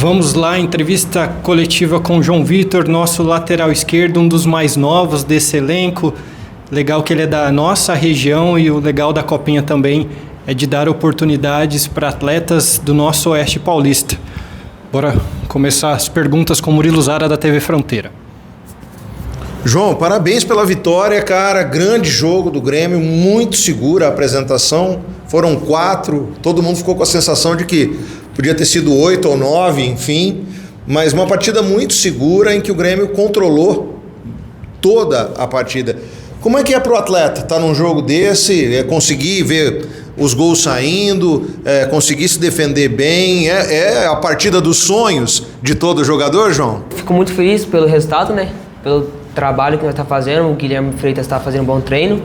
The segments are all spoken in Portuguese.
Vamos lá, entrevista coletiva com o João Vitor, nosso lateral esquerdo, um dos mais novos desse elenco. Legal que ele é da nossa região e o legal da Copinha também é de dar oportunidades para atletas do nosso Oeste Paulista. Bora começar as perguntas com Murilo Zara da TV Fronteira. João, parabéns pela vitória, cara. Grande jogo do Grêmio, muito segura a apresentação. Foram 4, todo mundo ficou com a sensação de que podia ter sido 8 ou 9, enfim. Mas uma partida muito segura em que o Grêmio controlou toda a partida. Como é que é para o atleta estar num jogo desse, conseguir ver os gols saindo, conseguir se defender bem? É a partida dos sonhos de todo jogador, João? Fico muito feliz pelo resultado, né? Pelo trabalho que nós estamos fazendo. O Guilherme Freitas está fazendo um bom treino.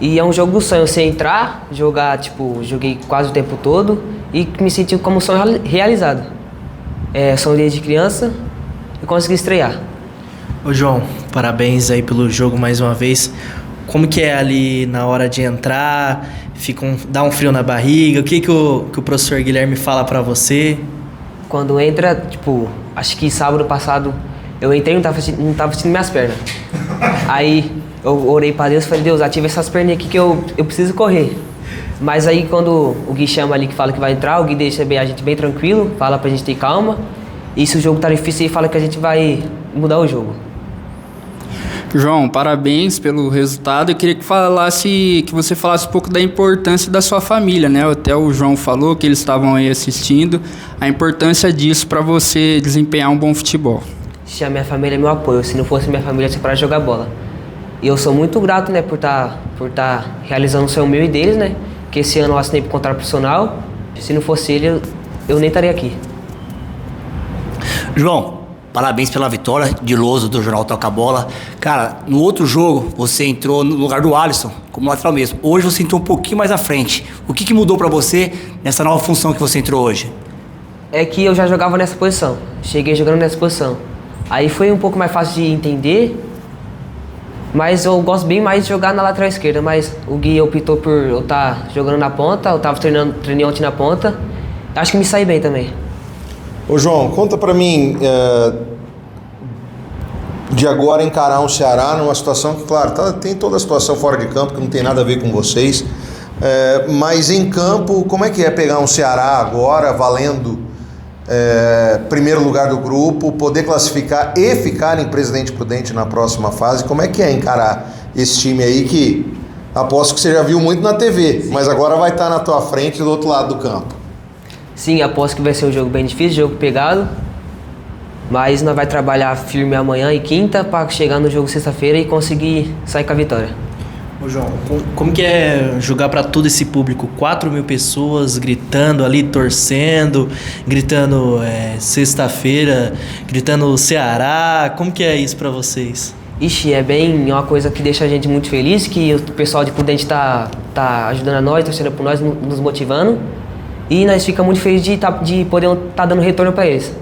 E é um jogo do sonho. Você entrar, jogar, joguei quase o tempo todo e me senti como um sonho realizado. Sou desde criança e consegui estrear. Ô João, parabéns aí pelo jogo mais uma vez. Como que é ali na hora de entrar? Dá um frio na barriga? O que o professor Guilherme fala pra você? Quando entra, acho que sábado passado eu entrei e não tava sentindo minhas pernas. Aí eu orei pra Deus e falei, Deus, ativa essas pernas aqui que eu preciso correr. Mas aí quando o Gui chama ali que fala que vai entrar, o Gui deixa a gente bem tranquilo, fala pra gente ter calma. E se o jogo tá difícil, ele fala que a gente vai mudar o jogo. João, parabéns pelo resultado. Eu queria que você falasse um pouco da importância da sua família, né? Até o João falou que eles estavam aí assistindo. A importância disso para você desempenhar um bom futebol. A minha família é meu apoio. Se não fosse minha família, eu tinha parado de jogar bola. E eu sou muito grato, né, por tá realizando o sonho meu e deles, né? Que esse ano eu assinei por contrato profissional. Se não fosse ele, eu nem estaria aqui. João, parabéns pela vitória de Loso do Jornal Toca Bola. Cara, no outro jogo você entrou no lugar do Alisson, como lateral mesmo. Hoje você entrou um pouquinho mais à frente. O que mudou pra você nessa nova função que você entrou hoje? É que eu já jogava nessa posição. Cheguei jogando nessa posição. Aí foi um pouco mais fácil de entender, mas eu gosto bem mais de jogar na lateral esquerda. Mas o Gui optou por eu estar jogando na ponta, eu estava treinando ontem na ponta. Acho que me saí bem também. Ô João, conta pra mim de agora encarar um Ceará numa situação que, claro, tem toda a situação fora de campo que não tem nada a ver com vocês, mas em campo, como é que é pegar um Ceará agora valendo primeiro lugar do grupo, poder classificar e ficar em Presidente Prudente na próxima fase? Como é que é encarar esse time aí que aposto que você já viu muito na TV, mas agora vai estar na tua frente do outro lado do campo? Sim, aposto que vai ser um jogo bem difícil, jogo pegado, mas nós vai trabalhar firme amanhã e quinta para chegar no jogo sexta-feira e conseguir sair com a vitória. Ô João, como que é jogar para todo esse público? 4.000 pessoas gritando ali, torcendo, gritando sexta-feira, gritando Ceará. Como que é isso para vocês? Ixi, é uma coisa que deixa a gente muito feliz, que o pessoal de Prudente tá ajudando a nós, torcendo por nós, nos motivando. E nós ficamos muito felizes de poder estar dando retorno para eles.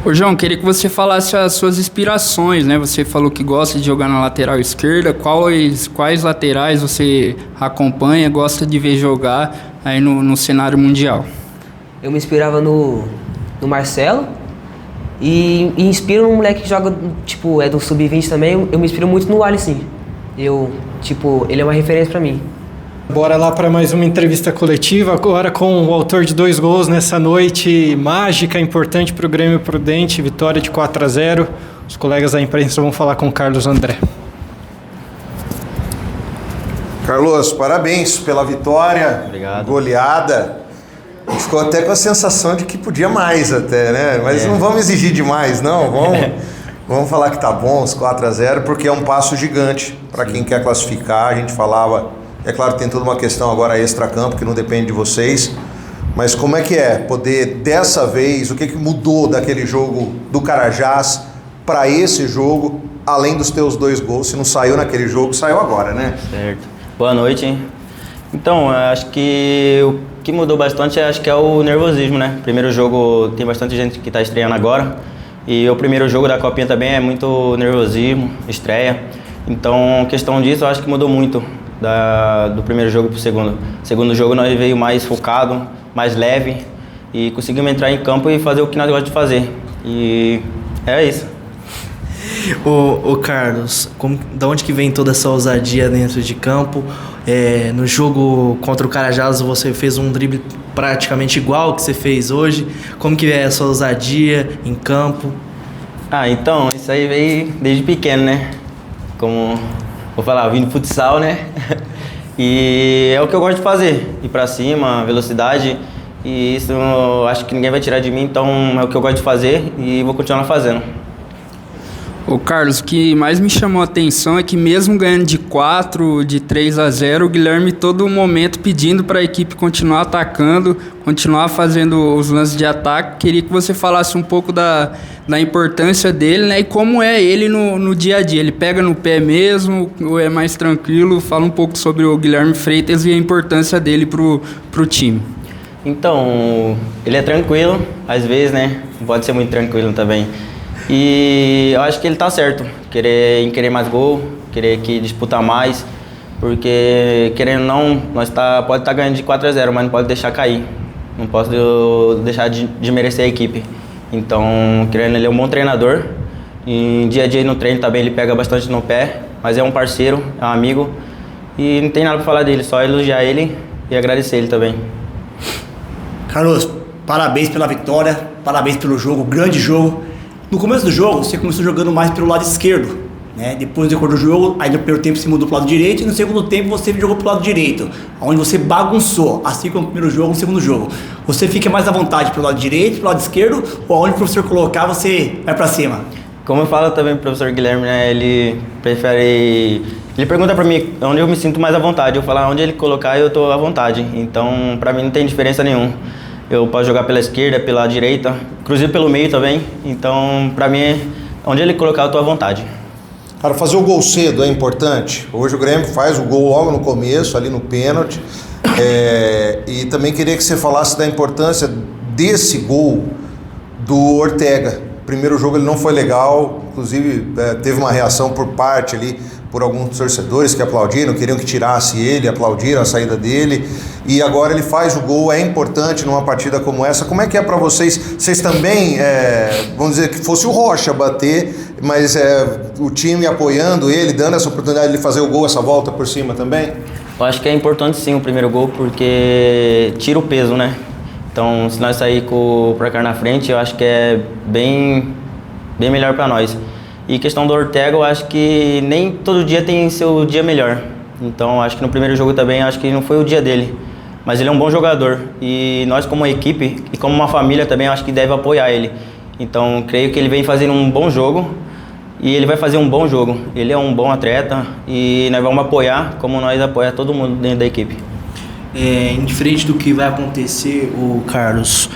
Ô João, queria que você falasse as suas inspirações, né? Você falou que gosta de jogar na lateral esquerda. Quais laterais você acompanha, gosta de ver jogar aí no cenário mundial? Eu me inspirava no Marcelo e inspiro um moleque que joga, é do Sub-20 também. Eu me inspiro muito no Alisson. Ele é uma referência para mim. Bora lá para mais uma entrevista coletiva, agora com o autor de 2 gols nessa noite mágica, importante para o Grêmio Prudente, vitória de 4-0. Os colegas da imprensa vão falar com o Carlos André. Carlos, parabéns pela vitória. Obrigado. Goleada. A gente ficou até com a sensação de que podia mais até, né? Mas não vamos exigir demais, não. Vamos falar que tá bom, os 4-0, porque é um passo gigante para quem quer classificar. A gente falava... É claro que tem toda uma questão agora extra-campo que não depende de vocês, mas como é que é poder, dessa vez, o que mudou daquele jogo do Carajás para esse jogo, além dos teus 2 gols? Se não saiu naquele jogo, saiu agora, né? Certo. Boa noite, hein? Então, acho que o que mudou bastante acho que é o nervosismo, né? Primeiro jogo, tem bastante gente que está estreando agora, e o primeiro jogo da Copinha também é muito nervosismo, estreia. Então, questão disso, eu acho que mudou muito. Do primeiro jogo para o segundo. Segundo jogo nós veio mais focado, mais leve e conseguimos entrar em campo e fazer o que nós gostamos de fazer. E é isso. Ô Carlos, da onde que vem toda essa ousadia dentro de campo? No jogo contra o Carajás você fez um drible praticamente igual ao que você fez hoje. Como que é essa ousadia em campo? Então, isso aí veio desde pequeno, né? Como vou falar, vim do futsal, né? E é o que eu gosto de fazer, ir pra cima, velocidade. E isso eu acho que ninguém vai tirar de mim, então é o que eu gosto de fazer e vou continuar fazendo. Ô Carlos, o que mais me chamou a atenção é que mesmo ganhando de 4, de 3-0, o Guilherme todo momento pedindo para a equipe continuar atacando, continuar fazendo os lances de ataque. Queria que você falasse um pouco da importância dele, né? E como é ele no dia a dia. Ele pega no pé mesmo ou é mais tranquilo? Fala um pouco sobre o Guilherme Freitas e a importância dele pro time. Então, ele é tranquilo, às vezes, né? Não pode ser muito tranquilo também. E eu acho que ele tá certo, em querer mais gol, querer que disputar mais, porque querendo ou não, pode estar ganhando de 4-0, mas não pode deixar cair, não posso deixar de merecer a equipe. Então, querendo, ele é um bom treinador, e dia a dia no treino também ele pega bastante no pé, mas é um parceiro, é um amigo, e não tem nada pra falar dele, só elogiar ele e agradecer ele também. Carlos, parabéns pela vitória, parabéns pelo jogo, grande jogo. No começo do jogo, você começou jogando mais pelo lado esquerdo, né? Depois do do jogo, aí no primeiro tempo você mudou pro lado direito e no segundo tempo você jogou pro lado direito, onde você bagunçou, assim como no primeiro jogo, no segundo jogo. Você fica mais à vontade pro lado direito, pro lado esquerdo, ou aonde o professor colocar, você vai pra cima? Como eu falo também pro professor Guilherme, né? Ele pergunta pra mim onde eu me sinto mais à vontade. Eu falo, onde ele colocar eu tô à vontade. Então, pra mim não tem diferença nenhuma. Eu posso jogar pela esquerda, pela direita, inclusive pelo meio também. Então, pra mim, onde ele colocar, eu tô à vontade. Cara, fazer o gol cedo é importante. Hoje o Grêmio faz o gol logo no começo, ali no pênalti. E também queria que você falasse da importância desse gol do Ortega. Primeiro jogo ele não foi legal, inclusive teve uma reação por parte ali, por alguns torcedores que aplaudiram, queriam que tirasse ele, aplaudiram a saída dele, e agora ele faz o gol, é importante numa partida como essa. Como é que é para vocês? Vocês também, vamos dizer que fosse o Rocha bater, mas o time apoiando ele, dando essa oportunidade de fazer o gol, essa volta por cima também? Eu acho que é importante sim o primeiro gol, porque tira o peso, né? Então, se nós sair com o placar na frente, eu acho que é bem melhor para nós. E questão do Ortega, eu acho que nem todo dia tem seu dia melhor. Então, acho que no primeiro jogo também, acho que não foi o dia dele. Mas ele é um bom jogador. E nós, como equipe e como uma família também, acho que deve apoiar ele. Então, creio que ele vem fazendo um bom jogo e ele vai fazer um bom jogo. Ele é um bom atleta e nós vamos apoiar como nós apoiamos todo mundo dentro da equipe. Indiferente do que vai acontecer, o Carlos,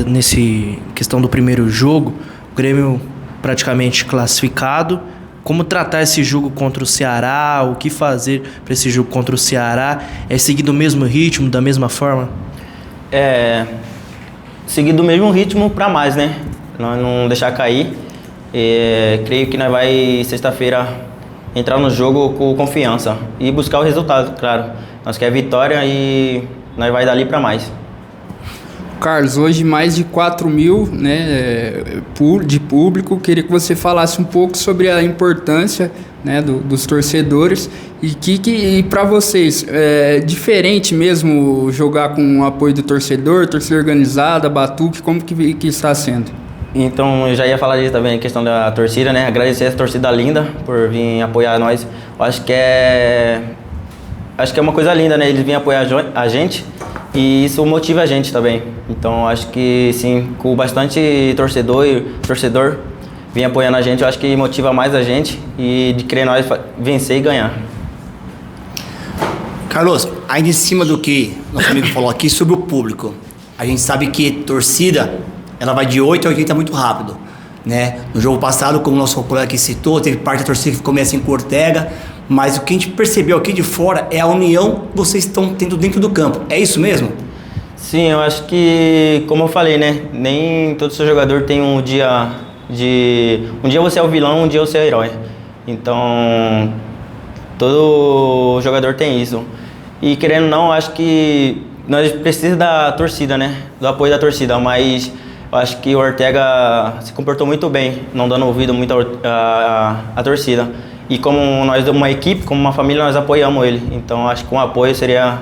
nesse questão do primeiro jogo, o Grêmio praticamente classificado. Como tratar esse jogo contra o Ceará? O que fazer para esse jogo contra o Ceará? É seguir do mesmo ritmo, da mesma forma? Seguir do mesmo ritmo para mais, né? Nós não deixar cair. Creio que nós vai sexta-feira entrar no jogo com confiança e buscar o resultado, claro. Nós queremos vitória e nós vai dali para mais. Carlos, hoje mais de 4 mil, né, de público. Queria que você falasse um pouco sobre a importância, né, dos torcedores e para vocês é diferente mesmo jogar com o apoio do torcedor organizada, batuque, como que está sendo? Então, eu já ia falar disso também, a questão da torcida, né? Agradecer essa torcida linda por vir apoiar nós. Eu acho que é uma coisa linda, né? Eles vêm apoiar a gente e isso motiva a gente também. Então, acho que sim, com bastante torcedor vir apoiando a gente, eu acho que motiva mais a gente e de querer nós vencer e ganhar. Carlos, ainda em cima do que nosso amigo falou aqui sobre o público, a gente sabe que torcida, ela vai de 8 a 80 muito rápido, né? No jogo passado, como o nosso colega aqui citou, teve parte da torcida que ficou meio assim com o Ortega, mas o que a gente percebeu aqui de fora é a união que vocês estão tendo dentro do campo. É isso mesmo? Sim, eu acho que, como eu falei, né? Nem todo seu jogador tem um dia você é o vilão, um dia você é o herói. Então, todo jogador tem isso. E querendo ou não, acho que nós precisamos da torcida, né? Do apoio da torcida, mas eu acho que o Ortega se comportou muito bem, não dando ouvido muito à torcida. E como nós, uma equipe, como uma família, nós apoiamos ele. Então acho que com apoio seria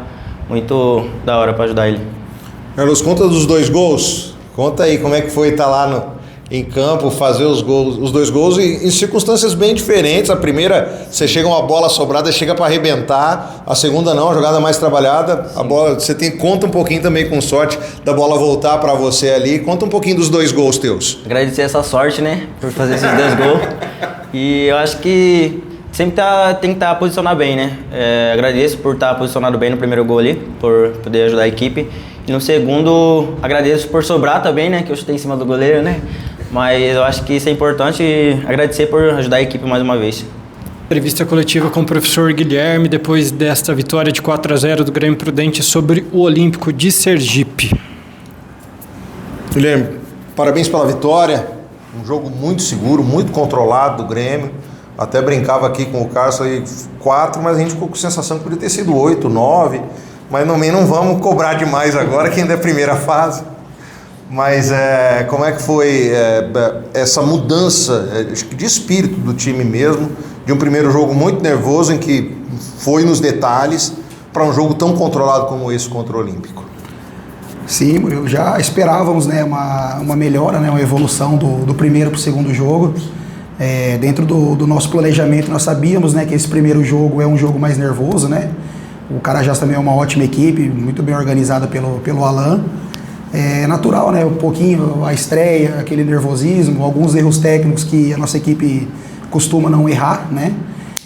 muito da hora para ajudar ele. Carlos, conta dos 2 gols. Conta aí como é que foi estar lá em campo, fazer os 2 gols em circunstâncias bem diferentes. A primeira, você chega uma bola sobrada, chega para arrebentar. A segunda não, a jogada mais trabalhada. A bola, conta um pouquinho também com sorte da bola voltar para você ali. Conta um pouquinho dos 2 gols teus. Agradecer essa sorte, né, por fazer esses 2 gols. E eu acho que sempre tem que estar posicionado bem, né? Agradeço por estar posicionado bem no primeiro gol ali, por poder ajudar a equipe. E no segundo, agradeço por sobrar também, né? Que eu chutei em cima do goleiro, né? Mas eu acho que isso é importante e agradecer por ajudar a equipe mais uma vez. Entrevista coletiva com o professor Guilherme depois desta vitória de 4-0 do Grêmio Prudente sobre o Olímpico de Sergipe. Guilherme, parabéns pela vitória. Um jogo muito seguro, muito controlado do Grêmio. Até brincava aqui com o Carlos aí 4, mas a gente ficou com a sensação que podia ter sido 8, 9. Mas não vamos cobrar demais agora, que ainda é a primeira fase. Mas como é que foi essa mudança de espírito do time mesmo, de um primeiro jogo muito nervoso, em que foi nos detalhes, para um jogo tão controlado como esse contra o Olímpico? Sim, Murilo, já esperávamos, né, uma melhora, né, uma evolução do primeiro para o segundo jogo. Dentro do nosso planejamento, nós sabíamos, né, que esse primeiro jogo é um jogo mais nervoso, né? O Carajás também é uma ótima equipe, muito bem organizada pelo Alan. É natural, né? Um pouquinho a estreia, aquele nervosismo, alguns erros técnicos que a nossa equipe costuma não errar, né?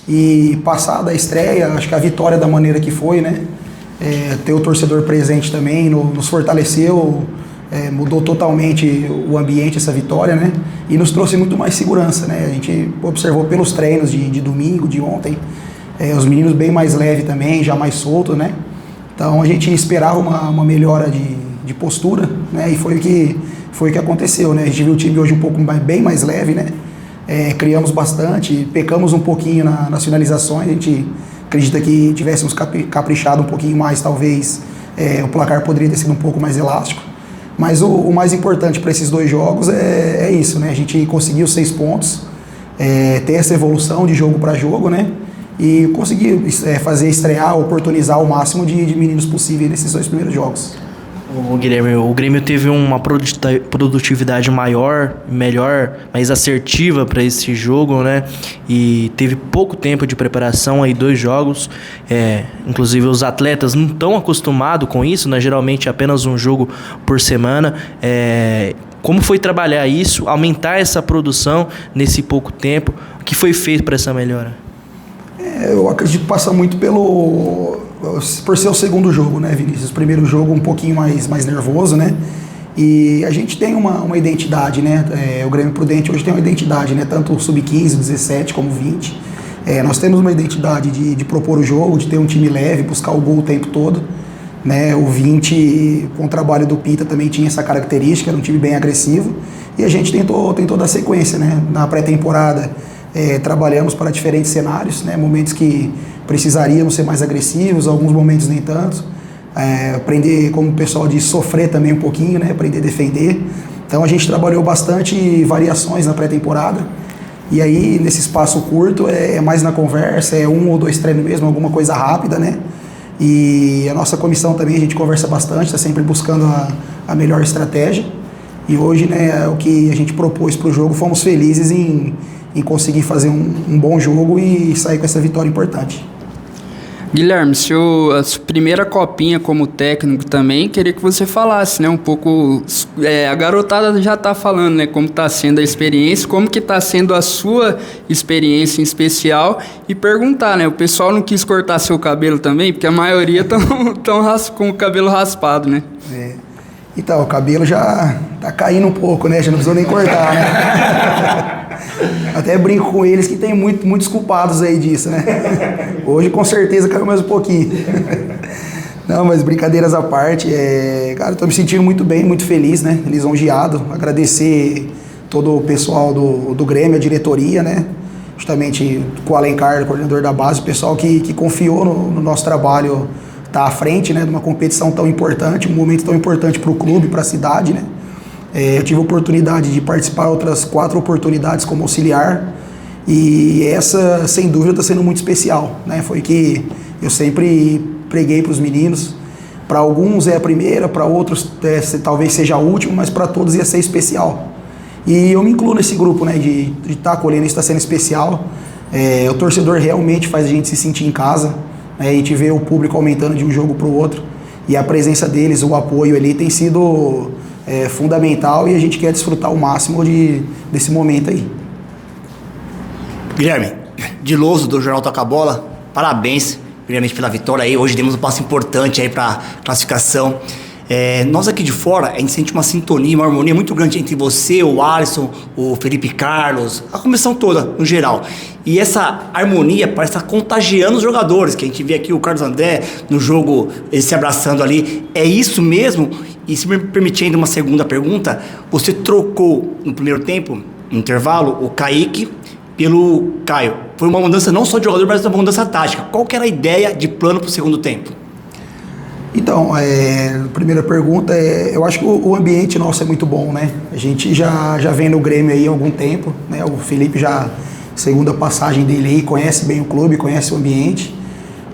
E passada a estreia, acho que a vitória da maneira que foi, né? Ter o torcedor presente também nos fortaleceu, mudou totalmente o ambiente, essa vitória, né? E nos trouxe muito mais segurança, né? A gente observou pelos treinos de domingo, de ontem, os meninos bem mais leves também, já mais soltos, né? Então a gente esperava uma melhora de postura, né? E foi o que aconteceu, né? A gente viu o time hoje um pouco bem mais leve, né? Criamos bastante, pecamos um pouquinho nas finalizações. A gente acredita que tivéssemos caprichado um pouquinho mais, talvez o placar poderia ter sido um pouco mais elástico. Mas o mais importante para esses 2 jogos é isso, né? A gente conseguiu 6 pontos, ter essa evolução de jogo para jogo, né? E conseguir estrear, oportunizar o máximo de meninos possível nesses 2 primeiros jogos. O Guilherme, o Grêmio teve uma produtividade maior, melhor, mais assertiva para esse jogo, né? E teve pouco tempo de preparação, aí 2 jogos. Inclusive os atletas não estão acostumados com isso, né? Geralmente apenas um jogo por semana. Como foi trabalhar isso, aumentar essa produção nesse pouco tempo? O que foi feito para essa melhora? Eu acredito que passa muito por ser o segundo jogo, né, Vinícius? O primeiro jogo um pouquinho mais nervoso, né? E a gente tem uma identidade, né? O Grêmio Prudente hoje tem uma identidade, né? Tanto o Sub-15, 17 como 20. Nós temos uma identidade de propor o jogo, de ter um time leve, buscar o gol o tempo todo, né? O 20, com o trabalho do Pita, também tinha essa característica, era um time bem agressivo. E a gente tentou dar sequência, né? Na pré-temporada, trabalhamos para diferentes cenários, né? Momentos que precisaríamos ser mais agressivos, alguns momentos nem tanto. Aprender, como o pessoal diz, sofrer também um pouquinho, né? Aprender a defender. Então a gente trabalhou bastante variações na pré-temporada. E aí, nesse espaço curto, é mais na conversa, 1 ou 2 treinos mesmo, alguma coisa rápida, né? E a nossa comissão também, a gente conversa bastante, está sempre buscando a melhor estratégia. E hoje, né, o que a gente propôs para o jogo, fomos felizes em conseguir fazer um bom jogo e sair com essa vitória importante. Guilherme, a sua primeira copinha como técnico também, queria que você falasse, né, um pouco, a garotada já está falando, né, como está sendo a experiência, como que está sendo a sua experiência em especial, e perguntar, né, o pessoal não quis cortar seu cabelo também, porque a maioria estão com o cabelo raspado, né? Então, o cabelo já tá caindo um pouco, né, já não precisou nem cortar, né? Até brinco com eles que tem muitos culpados aí disso, né? Hoje com certeza caiu mais um pouquinho. Não, mas brincadeiras à parte, cara, eu tô me sentindo muito bem, muito feliz, né? Lisonjeado, agradecer todo o pessoal do Grêmio, a diretoria, né? Justamente com o Alencar, o coordenador da base, o pessoal que confiou no nosso trabalho, tá à frente, né, de uma competição tão importante, um momento tão importante para o clube, para a cidade, né. Eu tive a oportunidade de participar outras 4 oportunidades como auxiliar e essa, sem dúvida, está sendo muito especial, né. Foi que eu sempre preguei para os meninos. Para alguns é a primeira, para outros talvez seja a última, mas para todos ia ser especial. E eu me incluo nesse grupo, né, de estar acolhendo, isso está sendo especial. O torcedor realmente faz a gente se sentir em casa, né, e a gente vê o público aumentando de um jogo para o outro. E a presença deles, o apoio ali tem sido fundamental e a gente quer desfrutar o máximo desse momento aí. Guilherme, de Louso, do Jornal Toca Bola, parabéns, primeiramente pela vitória aí. Hoje demos um passo importante aí para classificação. Nós aqui de fora, a gente sente uma sintonia, uma harmonia muito grande entre você, o Alisson, o Felipe Carlos, a comissão toda, no geral. E essa harmonia parece estar contagiando os jogadores, que a gente vê aqui o Carlos André no jogo, eles se abraçando ali. É isso mesmo? E se me permitir ainda uma segunda pergunta, você trocou no primeiro tempo, no intervalo, o Kaique pelo Caio. Foi uma mudança não só de jogador, mas uma mudança tática. Qual que era a ideia de plano para o segundo tempo? Então, a primeira pergunta eu acho que o ambiente nosso é muito bom, né? A gente já vem no Grêmio aí há algum tempo, né? O Felipe já, segunda passagem dele aí, conhece bem o clube, conhece o ambiente.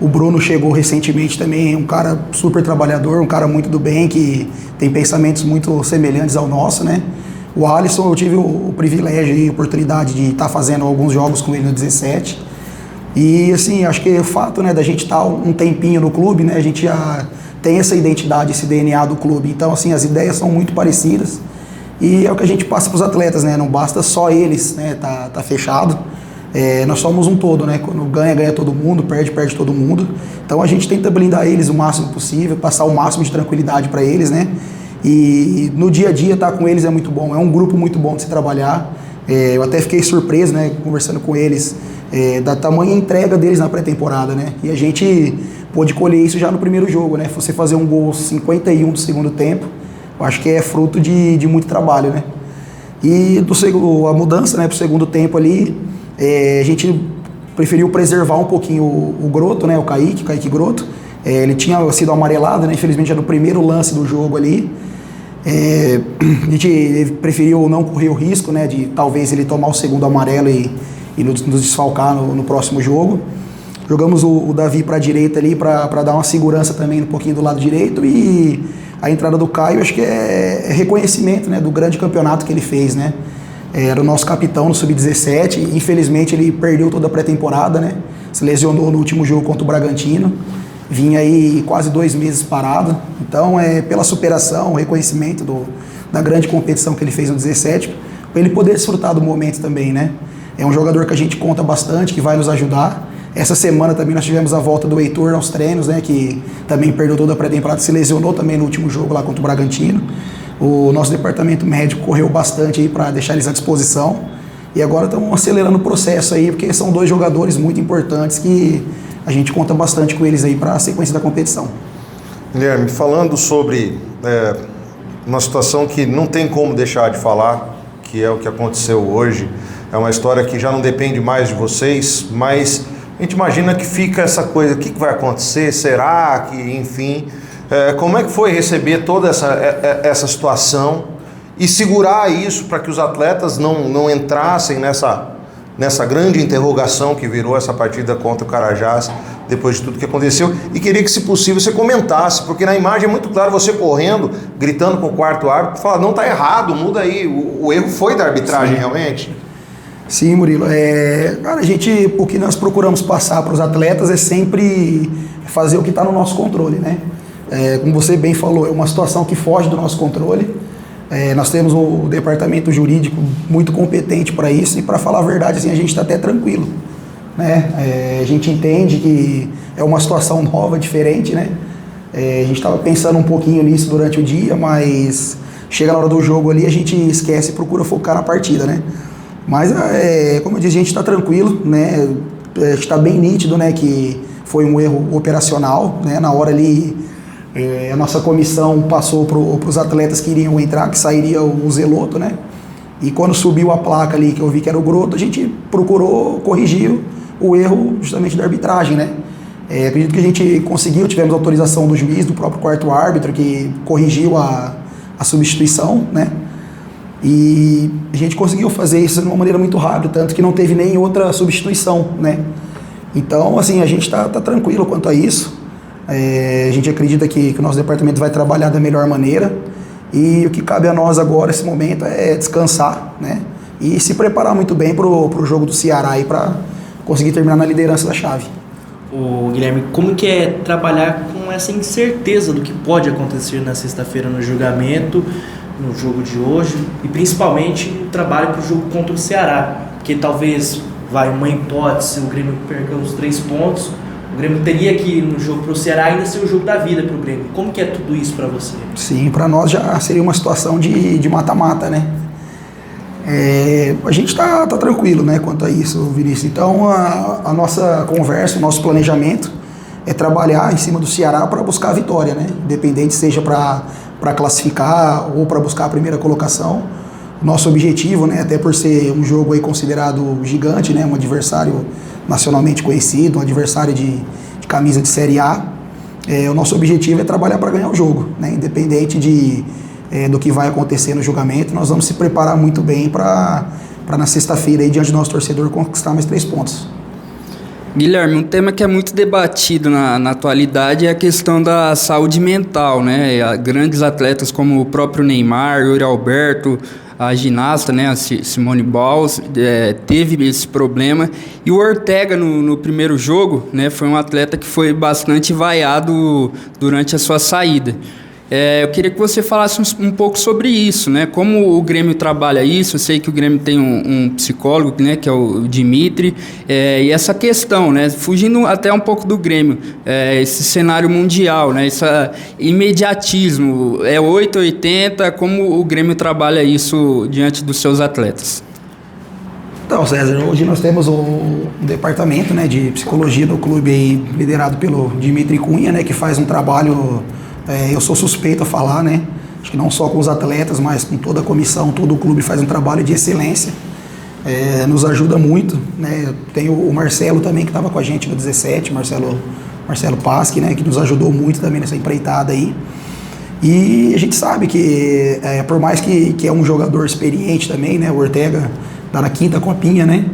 O Bruno chegou recentemente também, um cara super trabalhador, um cara muito do bem, que tem pensamentos muito semelhantes ao nosso, né? O Alisson, eu tive o privilégio e a oportunidade de estar fazendo alguns jogos com ele no 17. E, assim, acho que o fato, né, da gente estar um tempinho no clube, né, a gente já tem essa identidade, esse DNA do clube. Então, assim, as ideias são muito parecidas e é o que a gente passa para os atletas, né? Não basta só eles, né, tá fechado. Nós somos um todo, né? Quando ganha todo mundo, perde todo mundo. Então, a gente tenta blindar eles o máximo possível, passar o máximo de tranquilidade para eles, né? E no dia a dia estar com eles é muito bom, é um grupo muito bom de se trabalhar. Eu até fiquei surpreso, né, conversando com eles, da tamanha entrega deles na pré-temporada, né? E a gente pôde colher isso já no primeiro jogo, né? Você fazer um gol 51 do segundo tempo, eu acho que é fruto de muito trabalho, né? E a mudança, né, para o segundo tempo ali, a gente preferiu preservar um pouquinho o Groto, né, o Kaique Groto. Ele tinha sido amarelado, né? Infelizmente era no primeiro lance do jogo ali. A gente preferiu não correr o risco, né, de talvez ele tomar o segundo amarelo e nos desfalcar no próximo jogo. Jogamos o Davi para a direita ali para dar uma segurança também um pouquinho do lado direito, e a entrada do Caio acho que é reconhecimento, né, do grande campeonato que ele fez, né? Era o nosso capitão no Sub-17, infelizmente ele perdeu toda a pré-temporada, né? Se lesionou no último jogo contra o Bragantino. Vinha aí quase 2 meses parado, então pela superação, o reconhecimento da grande competição que ele fez no 17, para ele poder desfrutar do momento também, né? É um jogador que a gente conta bastante, que vai nos ajudar. Essa semana também nós tivemos a volta do Heitor aos treinos, né? Que também perdeu toda a pré-temporada, se lesionou também no último jogo lá contra o Bragantino. O nosso departamento médico correu bastante aí para deixar eles à disposição. E agora estamos acelerando o processo aí, porque são 2 jogadores muito importantes que a gente conta bastante com eles aí para a sequência da competição. Guilherme, falando sobre uma situação que não tem como deixar de falar, que é o que aconteceu hoje, é uma história que já não depende mais de vocês, mas a gente imagina que fica essa coisa, o que vai acontecer, será que, enfim, como é que foi receber toda essa situação e segurar isso para que os atletas não entrassem nessa grande interrogação que virou essa partida contra o Carajás, depois de tudo que aconteceu, e queria que, se possível, você comentasse, porque na imagem é muito claro você correndo, gritando com o quarto árbitro, falando, não, tá errado, muda aí, o erro foi da arbitragem. Sim. Realmente? Sim, Murilo, cara, o que nós procuramos passar para os atletas é sempre fazer o que está no nosso controle, né? Como você bem falou, é uma situação que foge do nosso controle. Nós temos o departamento jurídico muito competente para isso, e para falar a verdade, assim, a gente está até tranquilo, né? A gente entende que é uma situação nova, diferente, né? A gente estava pensando um pouquinho nisso durante o dia, mas chega na hora do jogo ali, a gente esquece e procura focar na partida, né? Mas, como eu disse, a gente está tranquilo, né? Está bem nítido, né, que foi um erro operacional, né? Na hora ali, a nossa comissão passou para os atletas que iriam entrar, que sairia o Zeloto, né? E quando subiu a placa ali, que eu vi que era o Groto, a gente procurou corrigir o erro justamente da arbitragem, né? Acredito que a gente conseguiu, tivemos autorização do juiz, do próprio quarto árbitro, que corrigiu a substituição, né? E a gente conseguiu fazer isso de uma maneira muito rápida, tanto que não teve nem outra substituição, né? Então, assim, a gente tá tranquilo quanto a isso. A gente acredita que o nosso departamento vai trabalhar da melhor maneira, e o que cabe a nós agora, nesse momento, é descansar, né? E se preparar muito bem pro jogo do Ceará aí, para conseguir terminar na liderança da chave. Ô, Guilherme, como que é trabalhar com essa incerteza do que pode acontecer na sexta-feira no julgamento, no jogo de hoje, e principalmente no trabalho para o jogo contra o Ceará? Porque talvez, uma hipótese, o Grêmio perca os 3 pontos, o Grêmio teria que ir no jogo para o Ceará ainda ser o jogo da vida para o Grêmio. Como que é tudo isso para você? Sim, para nós já seria uma situação de mata-mata, né? A gente tá tranquilo, né, quanto a isso, Vinícius. Então, a nossa conversa, o nosso planejamento é trabalhar em cima do Ceará para buscar a vitória, né? Independente seja para classificar ou para buscar a primeira colocação. Nosso objetivo, né, até por ser um jogo aí considerado gigante, né, um adversário nacionalmente conhecido, um adversário de camisa de Série A, o nosso objetivo é trabalhar para ganhar o jogo, né? Independente do que vai acontecer no julgamento, nós vamos se preparar muito bem para na sexta-feira, aí, diante do nosso torcedor, conquistar mais 3 pontos. Guilherme, um tema que é muito debatido na atualidade é a questão da saúde mental, né? Grandes atletas como o próprio Neymar, Yuri Alberto, a ginasta, né, a Simone Biles, teve esse problema. E o Ortega, no primeiro jogo, né, foi um atleta que foi bastante vaiado durante a sua saída. Eu queria que você falasse um pouco sobre isso, né? Como o Grêmio trabalha isso. Eu sei que o Grêmio tem um psicólogo, né, que é o Dimitri, e essa questão, né, fugindo até um pouco do Grêmio, esse cenário mundial, né, esse imediatismo, 880, como o Grêmio trabalha isso diante dos seus atletas? Então, César, hoje nós temos um departamento, né, de psicologia do clube aí, liderado pelo Dimitri Cunha, né, que faz um trabalho... eu sou suspeito a falar, né? Acho que não só com os atletas, mas com toda a comissão, todo o clube faz um trabalho de excelência. Nos ajuda muito, né? Tem o Marcelo também, que estava com a gente no 17, Marcelo Paschi, né? Que nos ajudou muito também nessa empreitada aí. E a gente sabe que, por mais que é um jogador experiente também, né? O Ortega tá na 5ª copinha, né?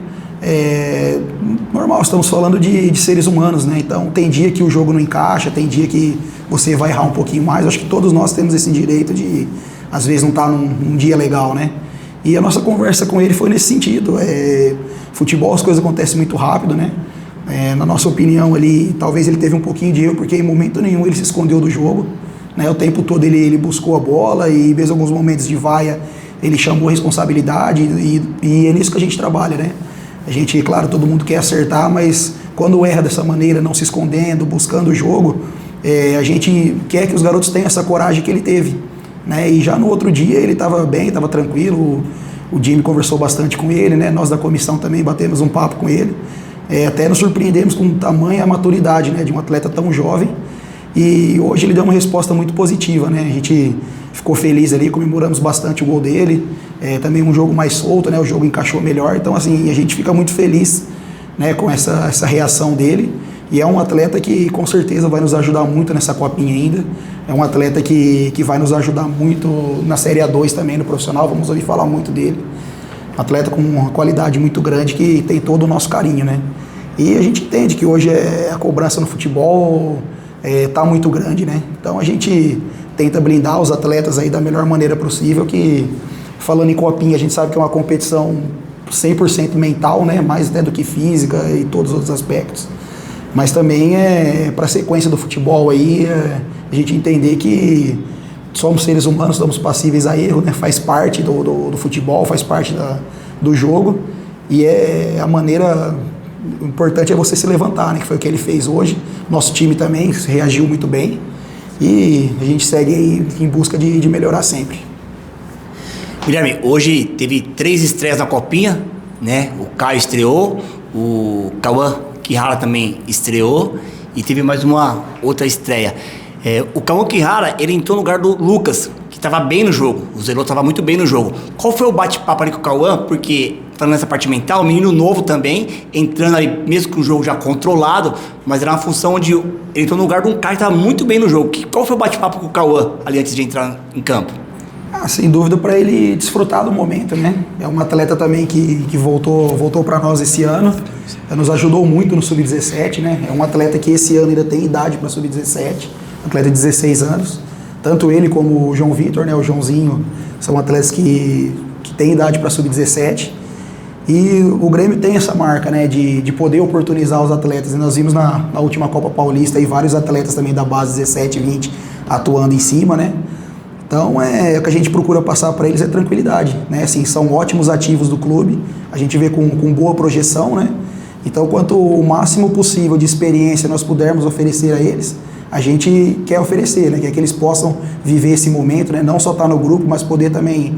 Normal, estamos falando de seres humanos, né? Então tem dia que o jogo não encaixa, tem dia que você vai errar um pouquinho mais. Acho que todos nós temos esse direito de, às vezes, não estar num dia legal, né? E a nossa conversa com ele foi nesse sentido. Futebol, as coisas acontecem muito rápido, né? Na nossa opinião, talvez ele teve um pouquinho de erro, porque em momento nenhum ele se escondeu do jogo, né? O tempo todo ele buscou a bola, e mesmo alguns momentos de vaia ele chamou a responsabilidade, e é nisso que a gente trabalha, né? A gente, claro, todo mundo quer acertar, mas quando erra dessa maneira, não se escondendo, buscando o jogo, a gente quer que os garotos tenham essa coragem que ele teve, né? E já no outro dia ele estava bem, estava tranquilo, o Jimmy conversou bastante com ele, né? Nós da comissão também batemos um papo com ele, até nos surpreendemos com tamanha maturidade, né, de um atleta tão jovem, e hoje ele deu uma resposta muito positiva, né? A gente ficou feliz ali, comemoramos bastante o gol dele, também um jogo mais solto, né? O jogo encaixou melhor, então assim, a gente fica muito feliz, né, com essa reação dele, e é um atleta que com certeza vai nos ajudar muito nessa copinha ainda, é um atleta que vai nos ajudar muito na Série A2 também, no profissional, vamos ouvir falar muito dele, atleta com uma qualidade muito grande que tem todo o nosso carinho, né? E a gente entende que hoje a cobrança no futebol tá muito grande, né? Então a gente tenta blindar os atletas aí da melhor maneira possível, que falando em copinha, a gente sabe que é uma competição 100% mental, né? Mais até do que física e todos os outros aspectos. Mas também para a sequência do futebol aí, a gente entender que somos seres humanos, estamos passíveis a erro, né? Faz parte do futebol, faz parte do jogo, e a maneira... O importante é você se levantar, né? Que foi o que ele fez hoje. Nosso time também reagiu muito bem. E a gente segue aí em busca de melhorar sempre. Guilherme, hoje teve 3 estreias na Copinha, né? O Caio estreou, o Cauã Quijala também estreou, e teve mais uma outra estreia. O Cauã Quihara, ele entrou no lugar do Lucas, que estava bem no jogo. O Zelô estava muito bem no jogo. Qual foi o bate-papo ali com o Cauã? Porque, falando nessa parte mental, o menino novo também, entrando ali, mesmo com o jogo já controlado, mas era uma função onde ele entrou no lugar de um cara que estava muito bem no jogo. Qual foi o bate-papo com o Cauã ali antes de entrar em campo? Sem dúvida para ele desfrutar do momento, né? É um atleta também que voltou para nós esse ano, nos ajudou muito no Sub-17, né? É um atleta que esse ano ainda tem idade para Sub-17, atleta de 16 anos. Tanto ele como o João Vitor, né? O Joãozinho, são atletas que têm idade para Sub-17. E o Grêmio tem essa marca, né? De poder oportunizar os atletas. E nós vimos na última Copa Paulista aí vários atletas também da base 17, 20 atuando em cima, né? Então, o que a gente procura passar para eles é tranquilidade, né? Assim, são ótimos ativos do clube, a gente vê com boa projeção, né? Então, quanto o máximo possível de experiência nós pudermos oferecer a eles, a gente quer oferecer, né? Quer que eles possam viver esse momento, né? Não só estar no grupo, mas poder também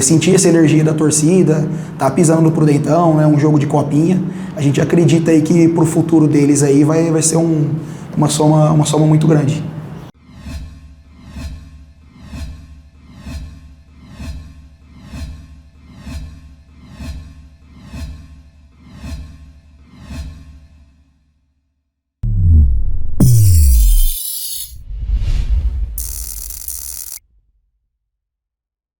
sentir essa energia da torcida, tá pisando no Prudentão, né? Um jogo de copinha. A gente acredita aí que pro futuro deles aí vai ser uma soma muito grande.